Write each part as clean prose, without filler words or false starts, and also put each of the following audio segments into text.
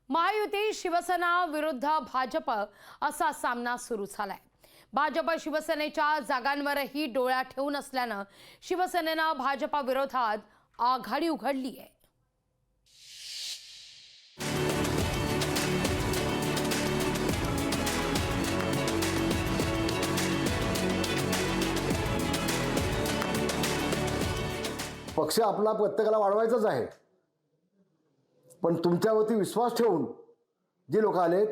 महायुती शिवसेना विरुद्ध भाजप असा सामना सुरू झालाय। भाजप शिवसेनेच्या जागांवरही डोळा ठेवून असल्यानं शिवसेनेनं भाजपा विरोधात आघाडी उघडली आहे। पक्ष आपला प्रत्येकाला वाढवायचाच आहे, पण तुमच्यावरती विश्वास ठेवून जे लोक आलेत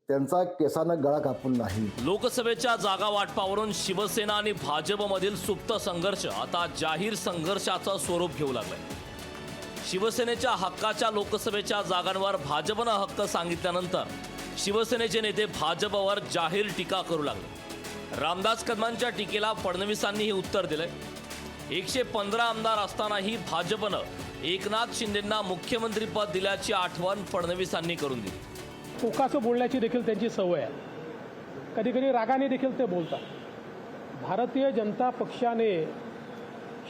त्यांचा केसानं गळा कापून नाही। लोकसभेच्या जागा वाटपावरून शिवसेना आणि भाजपमधील सुप्त संघर्ष आता जाहीर संघर्षाचं स्वरूप घेऊ लागलाय। शिवसेनेच्या हक्काच्या लोकसभेच्या जागांवर भाजपनं हक्क सांगितल्यानंतर शिवसेनेचे नेते भाजपवर जाहीर टीका करू लागले। रामदास कदमांच्या टीकेला फडणवीसांनीही उत्तर दिलंय। 115 आमदार असतानाही भाजपनं एकनाथ शिंदेंना मुख्यमंत्रीपद दिल्याची आठवण फडणवीसांनी करून दिली। टोकाचं बोलण्याची देखील त्यांची सवय आहे, कधी कधी रागाने देखील ते बोलतात। भारतीय जनता पक्षाने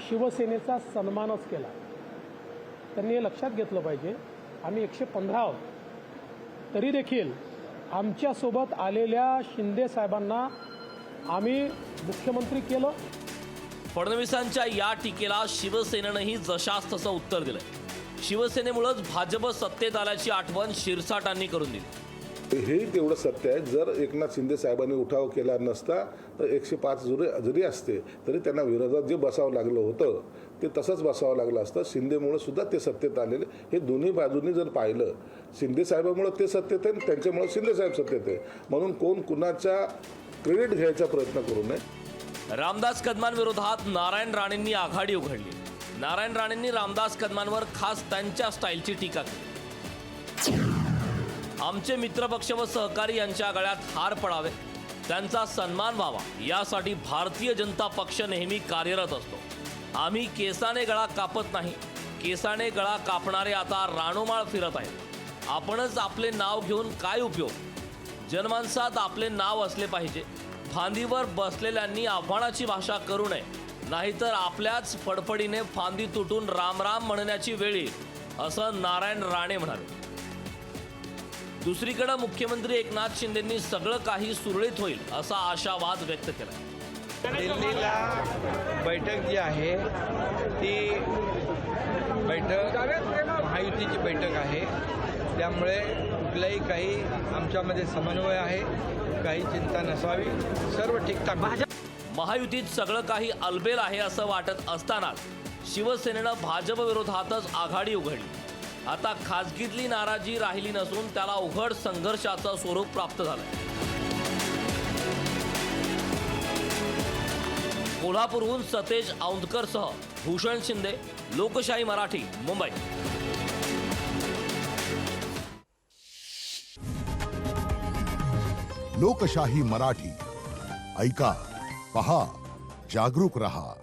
शिवसेनेचा सन्मानच केला। त्यांनी हे लक्षात घेतलं पाहिजे, आम्ही 115 आहोत, तरी देखील आमच्यासोबत आलेल्या शिंदे साहेबांना आम्ही मुख्यमंत्री केलं। फडणवीसांच्या या टीकेला शिवसेनेनंही जशास तसं उत्तर दिलंय। शिवसेनेमुळेच भाजप सत्तेत आल्याची आठवण शिरसाटांनी करून दिली। हे तेवढं सत्य आहे, जर एकनाथ शिंदे साहेबांनी उठाव केला नसता तर 105 जरी असते तरी त्यांना विरोधात जे बसावं लागलं होतं ते तसंच बसावं लागलं असतं। शिंदेमुळे सुद्धा ते सत्तेत आलेले, हे दोन्ही बाजूंनी जर पाहिलं, शिंदे साहेबांमुळे ते सत्तेत आहे, त्यांच्यामुळे शिंदे साहेब सत्तेत आहे, म्हणून कोण कुणाचा क्रेडिट घ्यायचा प्रयत्न करू नये। रामदास कदमांविरोधात नारायण राणेंनी आघाडी उघडली। नारायण राणेंनी रामदास कदमांवर खास त्यांच्या स्टाईलची टीका केली। आमचे मित्रपक्ष व सहकारी यांच्या गळ्यात हार पडावे, त्यांचा सन्मान व्हावा, यासाठी भारतीय जनता पक्ष नेहमी कार्यरत असतो। आम्ही केसाने गळा कापत नाही, केसाने गळा कापणारे आता राणोमाळ फिरत आहेत। आपणच आपले नाव घेऊन काय उपयोग? जनमानसात आपले नाव असले पाहिजे। फांदीवर बसलेल्यांनी आव्हानाची भाषा करू नये, नाहीतर आपल्याच फडफडीने फांदी तुटून राम राम म्हणण्याची वेळ येईल, असं नारायण राणे म्हणाले। दुसरीकडे मुख्यमंत्री एकनाथ शिंदेंनी सगळं काही सुरळीत होईल असा आशावाद व्यक्त केला। दिल्लीला बैठक जी आहे ती बैठक महायुतीची बैठक आहे, त्यामुळे कुठल्याही काही आमच्यामध्ये समन्वय आहे, काही चिंता नसावी, सर्व ठीकठाक। महायुतीत सगळं काही अलबेल आहे असं वाटत असतानाच शिवसेनेनं भाजप विरोधातच आघाडी उघडली। आता खासगीतली नाराजी राहिली नसून त्याला उघड संघर्षाचं स्वरूप प्राप्त झालंय। कोल्हापूरहून सतेज औंधकरसह भूषण शिंदे, लोकशाही मराठी, मुंबई। लोकशाही मराठी ऐका, पहा, जागरूक रहा।